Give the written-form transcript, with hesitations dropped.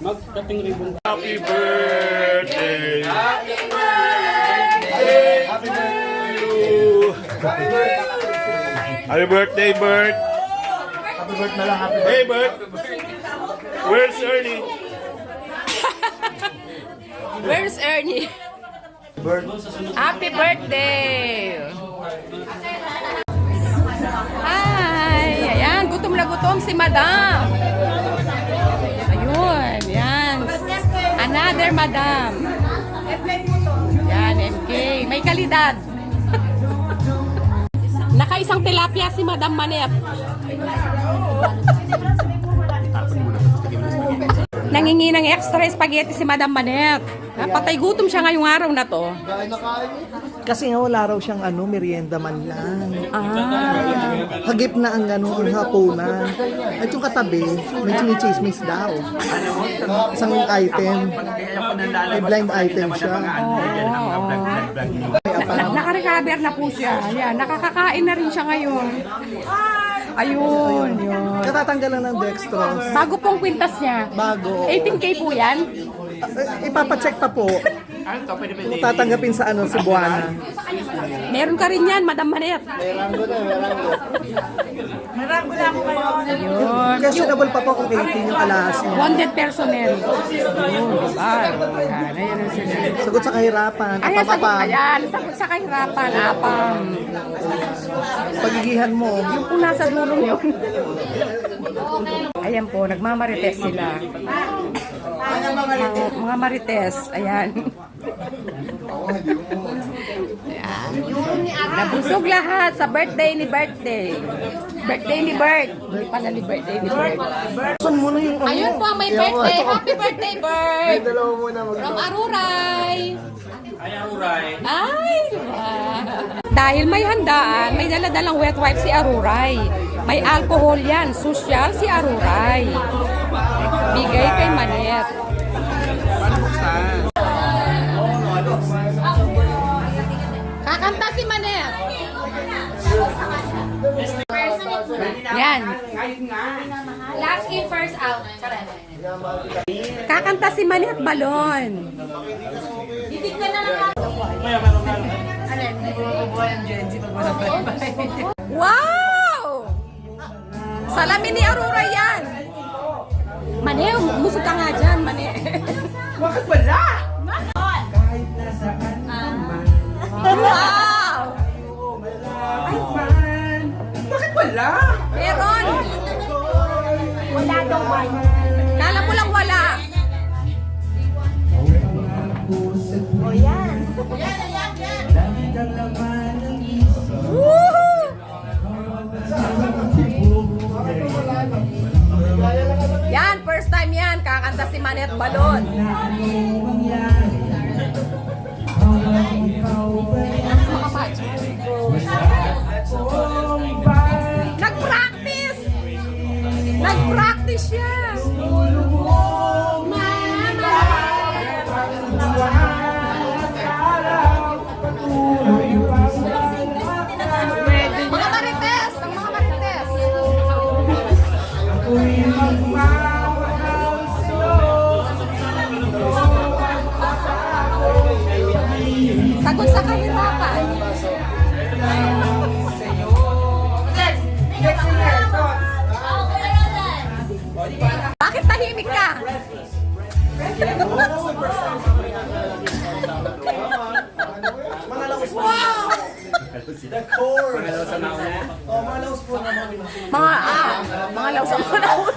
Mag-cutting ribbon. Happy birthday! Happy birthday! Happy birthday! Happy birthday, Bert! Happy birthday na lang, happy Hey, Bert! Where's Ernie? Where's Ernie? Happy birthday! Hi! Ayan, gutom na gutom si Madam. Ayun, yan. Another Madam. Yan, MK. May kalidad. Nakaisang tilapia si Madam Manep. Nangingi ng extra spaghetti si Madam Manep. Napatay gutom siya ngayong araw na to. Kasi nga wala raw siyang merienda man lang. Ah. Hagip na ang ang hapunan. At yung katabi, may chinichismis daw. Isang item. May blind item siya. Naka-recover na po siya. Ayan, nakakakain na rin siya ngayon. Ayun, yun. Katatanggalan ng dextrose. Bago pong kwintas niya. Bago. 18K po yan. Ipapacheck pa po. Kung tatanggapin sa Cebuana. Meron ka rin yan, Madam Manep. Ayun. Questionable pa po kung 18 yung alas niya. Wanted personnel. Ayun, diba? Ayan, ayun ang sila. Sagot sa kahirapan. Ayan, Kapapapang. ayan, sagot sa kahirapan, apang. Pagigihan mo. Yung po nasa dulo yun. Ayan po, nagmamarites sila. Mga marites, ayan. Ayan. Nabusog lahat sa birthday ni Birthday. Birthday ni Bert. Hindi pala ni birthday ni Bert. Saan mo na yung Ayun po, may birthday. Happy birthday, Bert. Dalawa muna From Aruray. Ay, Aruray. Ay, wow. Dahil may handaan, may daladalang wet wipe si Aruray. May alcohol yan, social si Aruray. Bigay kay Manet. Kakanta si Manet. Yan. Last in, first out. Kakanta si Manet Balon. Titignan na lang. Wow! Salamin ni Aurora yan. Mane, musok ka nga dyan, Mane. Bakit wala? Wow! Bakit wala? Meron. Wala daw ba? Kala mo lang wala. O yan. Woohoo! Yan, first time yan. Kakanta si Manet Balon. Nag-practice! Nag-practice siya! Mga marites! Ang mga marites! Sagot sa kahirapan. Bakit tahimik ka? Mga laos po. Mga laos ang panahon.